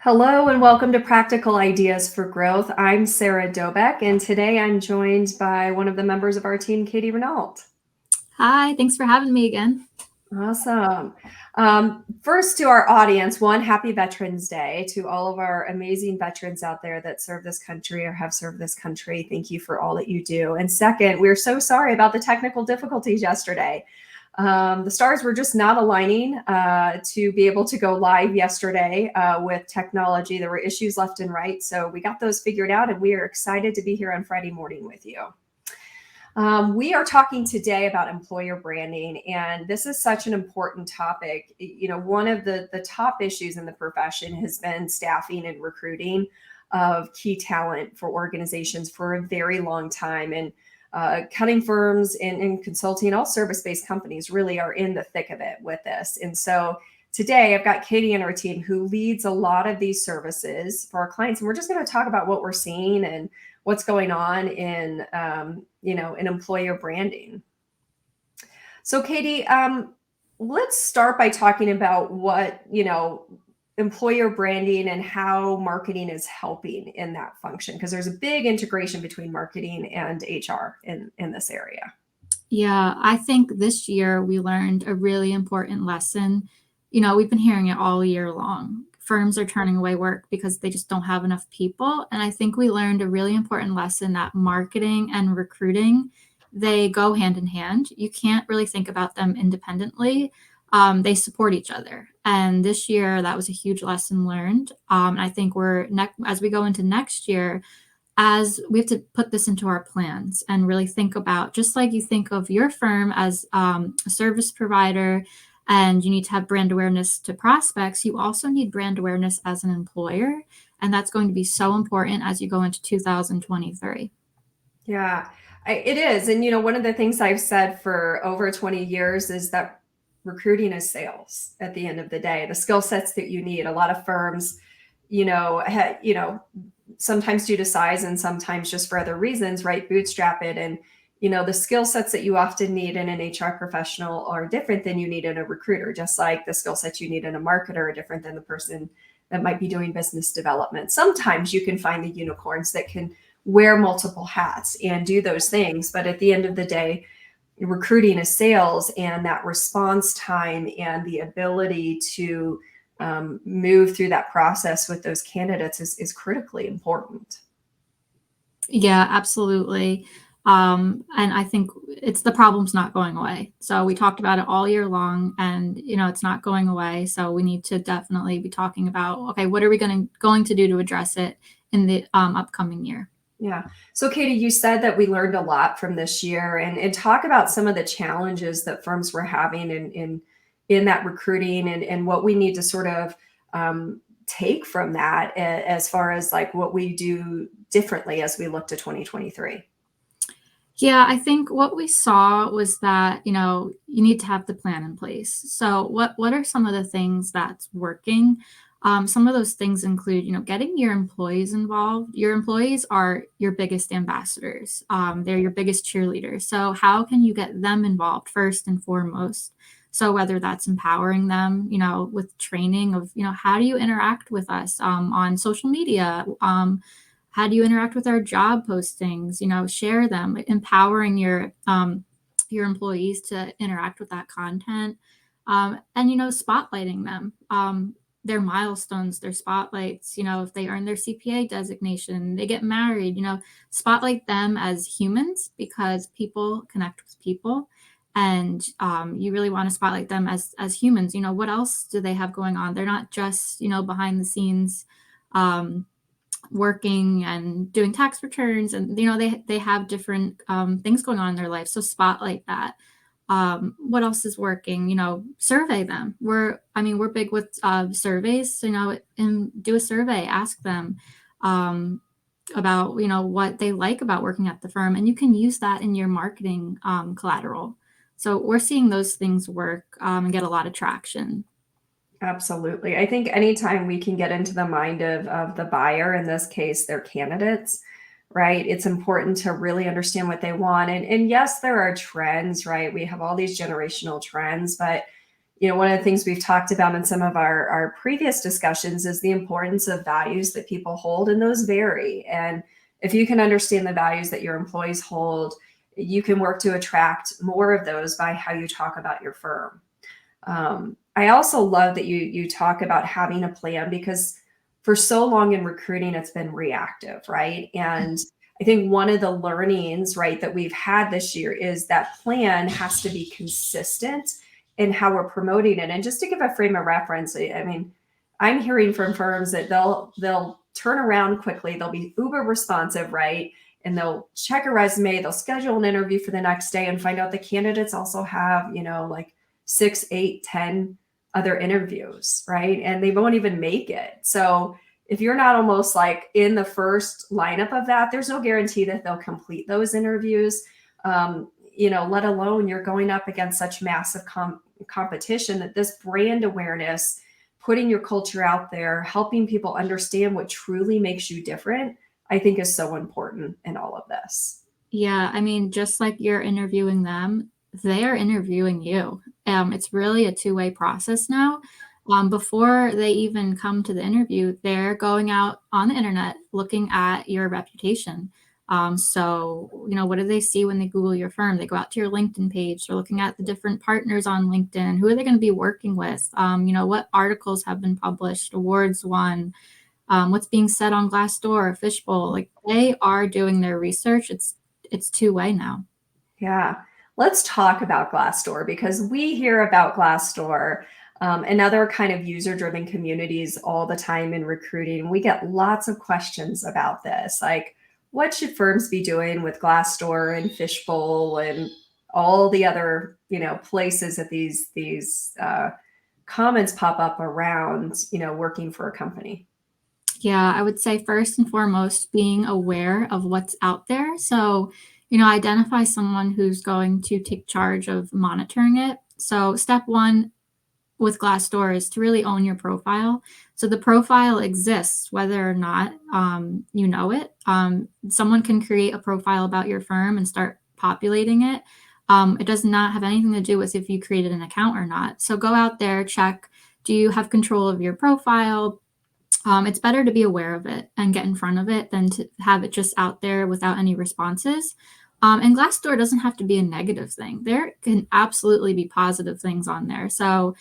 Hello and welcome to Practical Ideas for Growth. I'm Sarah Dobeck, and today I'm joined by one of the members of our team, Katie Renault. Hi, thanks for having me again. Awesome. First, to our audience, one, happy Veterans Day to all of our amazing veterans out there that serve this country or have served this country. Thank you for all that you do. And second, we're so sorry about the technical difficulties yesterday. The stars were just not aligning to be able to go live yesterday with technology. There were issues left and right. So we got those figured out, and we are excited to be here on Friday morning with you. We are talking today about employer branding, and this is such an important topic. You know, one of the top issues in the profession has been staffing and recruiting of key talent for organizations for a very long time. And cutting firms and consulting, all service-based companies really are in the thick of it with this. And so today I've got Katie and our team who leads a lot of these services for our clients. And we're just going to talk about what we're seeing and what's going on in, in employer branding. So Katie, let's start by talking about what, employer branding and how marketing is helping in that function, because there's a big integration between marketing and HR in this area. Yeah, I think this year we learned a really important lesson. We've been hearing it all year long. Firms are turning away work because they just don't have enough people. And I think we learned a really important lesson that marketing and recruiting, they go hand in hand. You can't really think about them independently. They support each other. And this year, that was a huge lesson learned. I think as we go into next year, as we have to put this into our plans and really think about, just like you think of your firm as a service provider and you need to have brand awareness to prospects, you also need brand awareness as an employer. And that's going to be so important as you go into 2023. Yeah, it is. And, one of the things I've said for over 20 years is that recruiting is sales at the end of the day. The skill sets that you need, a lot of firms, sometimes due to size and sometimes just for other reasons, right? Bootstrap it. And, the skill sets that you often need in an HR professional are different than you need in a recruiter, just like the skill sets you need in a marketer are different than the person that might be doing business development. Sometimes you can find the unicorns that can wear multiple hats and do those things. But at the end of the day, recruiting is sales, and that response time and the ability to move through that process with those candidates is critically important. Yeah, absolutely. And I think the problem's not going away. So we talked about it all year long, and it's not going away. So we need to definitely be talking about, okay, what are we going to do to address it in the upcoming year? Yeah. So Katie, you said that we learned a lot from this year, and talk about some of the challenges that firms were having in that recruiting, and what we need to sort of take from that as far as like what we do differently as we look to 2023. Yeah, I think what we saw was that, you need to have the plan in place. So what are some of the things that's working? Some of those things include, getting your employees involved. Your employees are your biggest ambassadors. They're your biggest cheerleaders. So how can you get them involved first and foremost? So whether that's empowering them, with training of, how do you interact with us on social media? How do you interact with our job postings? Share them, empowering your employees to interact with that content, and spotlighting them, their milestones, their spotlights. If they earn their CPA designation, they get married. Spotlight them as humans, because people connect with people, and you really want to spotlight them as humans. What else do they have going on? They're not just behind the scenes. Working and doing tax returns, and they have different things going on in their life, so spotlight that. What else is working? Survey them. We're big with surveys, so and do a survey, ask them about what they like about working at the firm, and you can use that in your marketing collateral. So we're seeing those things work and get a lot of traction. Absolutely. I think anytime we can get into the mind of the buyer, in this case, their candidates, right? It's important to really understand what they want. And yes, there are trends, right? We have all these generational trends, but one of the things we've talked about in some of our previous discussions is the importance of values that people hold, and those vary. And if you can understand the values that your employees hold, you can work to attract more of those by how you talk about your firm. I also love that you talk about having a plan, because for so long in recruiting, it's been reactive, right? And I think one of the learnings, right, that we've had this year is that plan has to be consistent in how we're promoting it. And just to give a frame of reference, I mean, I'm hearing from firms that they'll turn around quickly, they'll be uber responsive, right? And they'll check a resume, they'll schedule an interview for the next day and find out the candidates also have, like 6, 8, 10 other interviews, right? And they won't even make it. So if you're not almost like in the first lineup of that, there's no guarantee that they'll complete those interviews. Let alone you're going up against such massive competition, that this brand awareness, putting your culture out there, helping people understand what truly makes you different, I think is so important in all of this. Yeah, I mean, just like you're interviewing them, they are interviewing you. It's really a two-way process now. Before they even come to the interview, they're going out on the internet looking at your reputation. So, what do they see when they Google your firm? They go out to your LinkedIn page. They're looking at the different partners on LinkedIn. Who are they going to be working with? What articles have been published, awards won, what's being said on Glassdoor, Fishbowl. Like, they are doing their research. It's two-way now. Yeah. Let's talk about Glassdoor, because we hear about Glassdoor and other kind of user-driven communities all the time in recruiting. We get lots of questions about this. Like, what should firms be doing with Glassdoor and Fishbowl and all the other, places that these comments pop up around, working for a company? Yeah, I would say first and foremost, being aware of what's out there. So, identify someone who's going to take charge of monitoring it. So, step one with Glassdoor is to really own your profile. So the profile exists whether or not you know it. Someone can create a profile about your firm and start populating it. It does not have anything to do with if you created an account or not. So go out there, check. Do you have control of your profile? It's better to be aware of it and get in front of it than to have it just out there without any responses. And Glassdoor doesn't have to be a negative thing. There can absolutely be positive things on there. So,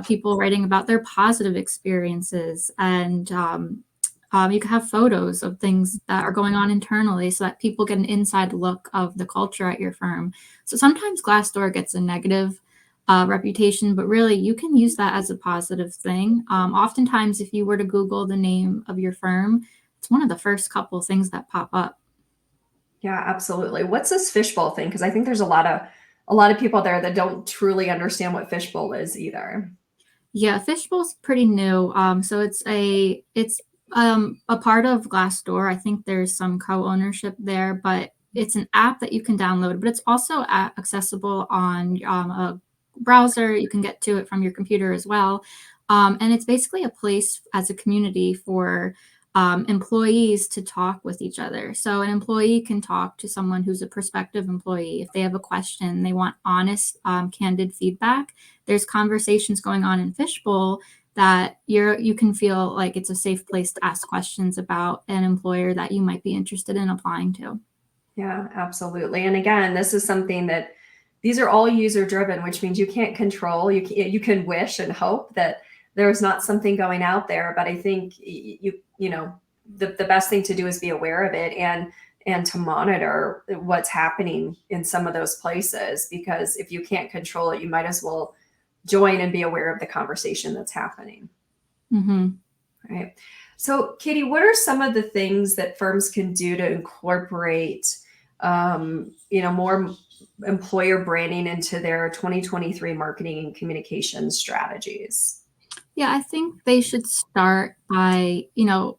people writing about their positive experiences, and you can have photos of things that are going on internally so that people get an inside look of the culture at your firm. So sometimes Glassdoor gets a negative reputation, but really you can use that as a positive thing. Oftentimes, if you were to Google the name of your firm, it's one of the first couple things that pop up. Yeah, absolutely. What's this Fishbowl thing? Because I think there's a lot of people there that don't truly understand what Fishbowl is either. Yeah, Fishbowl's pretty new. So it's a part of Glassdoor. I think there's some co-ownership there, but it's an app that you can download, but it's also accessible on a browser. You can get to it from your computer as well. And it's basically a place as a community for employees to talk with each other. So an employee can talk to someone who's a prospective employee. If they have a question, they want honest, candid feedback. There's conversations going on in Fishbowl that you can feel like it's a safe place to ask questions about an employer that you might be interested in applying to. Yeah, absolutely. And again, this is something that these are all user driven, which means you can't control. You can wish and hope that there's not something going out there, but I think the best thing to do is be aware of it and to monitor what's happening in some of those places, because if you can't control it, you might as well join and be aware of the conversation that's happening. Mm-hmm. Right. So, Katie, what are some of the things that firms can do to incorporate, more employer branding into their 2023 marketing and communication strategies? Yeah, I think they should start by,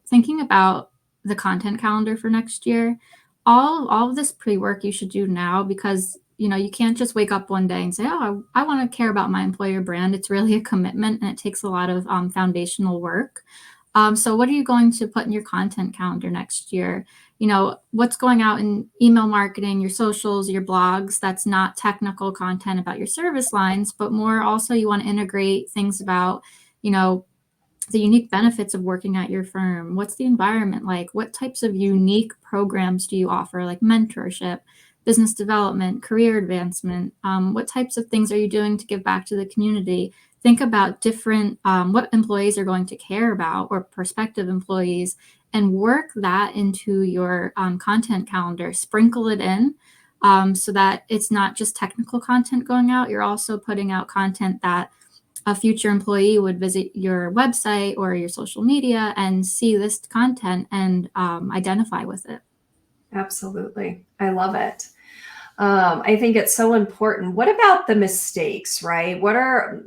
thinking about the content calendar for next year. All of this pre-work you should do now, because, you can't just wake up one day and say, "Oh, I want to care about my employer brand." It's really a commitment and it takes a lot of foundational work. So what are you going to put in your content calendar next year? what's going out in email marketing, your socials, your blogs, that's not technical content about your service lines, but more also you want to integrate things about, the unique benefits of working at your firm. What's the environment like? What types of unique programs do you offer, like mentorship, business development, career advancement? What types of things are you doing to give back to the community? Think about different, what employees are going to care about, or prospective employees, and work that into your content calendar. Sprinkle it in so that it's not just technical content going out. You're also putting out content that a future employee would visit your website or your social media and see this content and identify with it. Absolutely. I love it. I think it's so important. What about the mistakes, right? What are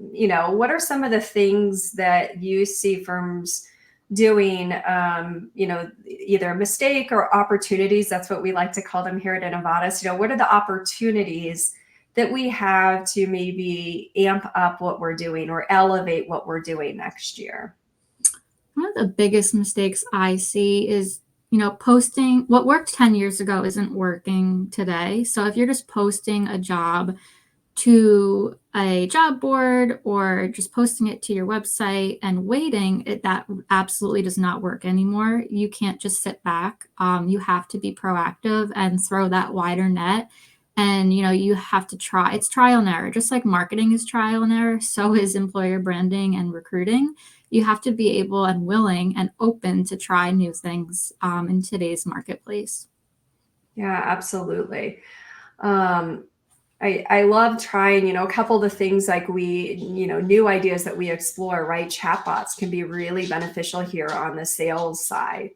some of the things that you see firms doing, either a mistake or opportunities? That's what we like to call them here at Innovatus. What are the opportunities that we have to maybe amp up what we're doing or elevate what we're doing next year? One of the biggest mistakes I see is, posting what worked 10 years ago isn't working today. So if you're just posting a job to a job board or just posting it to your website and waiting, that absolutely does not work anymore. You can't just sit back. You have to be proactive and throw that wider net. And, you have to try. It's trial and error. Just like marketing is trial and error, so is employer branding and recruiting. You have to be able and willing and open to try new things in today's marketplace. Yeah, absolutely. I love trying, a couple of the things like new ideas that we explore, right? Chatbots can be really beneficial here on the sales side.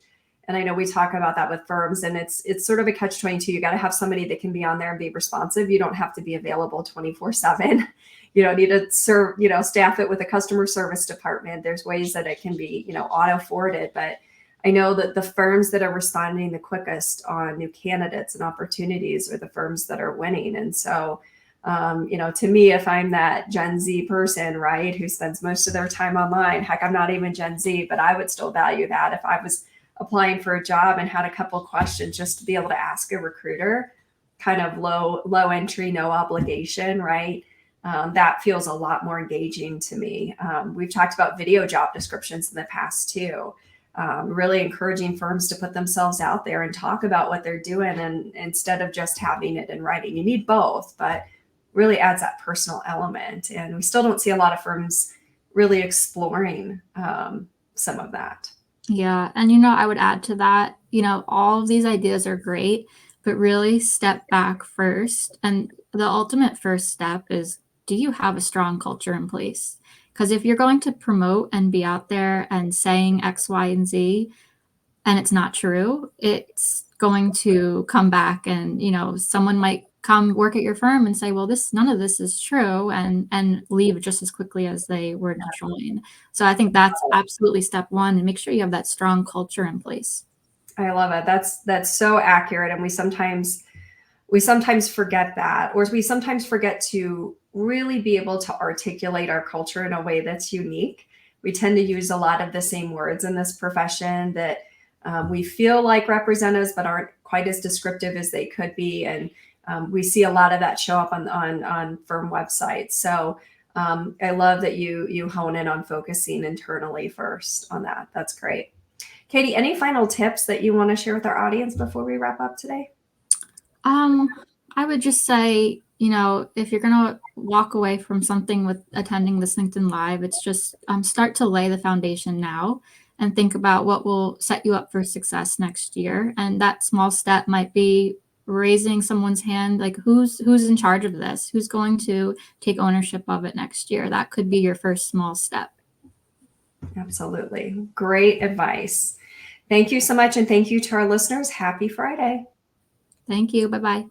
And I know we talk about that with firms, and it's sort of a catch-22. You got to have somebody that can be on there and be responsive. You don't have to be available 24/7. You don't need to staff it with a customer service department. There's ways that it can be, auto forwarded, but I know that the firms that are responding the quickest on new candidates and opportunities are the firms that are winning. And so, to me, if I'm that Gen Z person, right, who spends most of their time online, heck, I'm not even Gen Z, but I would still value that if I was applying for a job and had a couple of questions just to be able to ask a recruiter, kind of low entry, no obligation, right? That feels a lot more engaging to me. We've talked about video job descriptions in the past too. Really encouraging firms to put themselves out there and talk about what they're doing, and instead of just having it in writing. You need both, but really adds that personal element. And we still don't see a lot of firms really exploring some of that. Yeah. And, I would add to that, all of these ideas are great, but really step back first. And the ultimate first step is, do you have a strong culture in place? Because if you're going to promote and be out there and saying X, Y, and Z, and it's not true, it's going to come back, and, someone might come work at your firm and say, well, none of this is true, and leave just as quickly as they were to join. So I think that's absolutely step one, and make sure you have that strong culture in place. I love it. That's so accurate. And we sometimes forget that, or we sometimes forget to really be able to articulate our culture in a way that's unique. We tend to use a lot of the same words in this profession that we feel like represent us, but aren't quite as descriptive as they could be. And we see a lot of that show up on firm websites. So I love that you hone in on focusing internally first on that. That's great. Katie, any final tips that you want to share with our audience before we wrap up today? I would just say, if you're going to walk away from something with attending this LinkedIn Live, it's just start to lay the foundation now and think about what will set you up for success next year. And that small step might be raising someone's hand, like who's in charge of this? Who's going to take ownership of it next year? That could be your first small step. Absolutely. Great advice. Thank you so much. And thank you to our listeners. Happy Friday. Thank you. Bye-bye.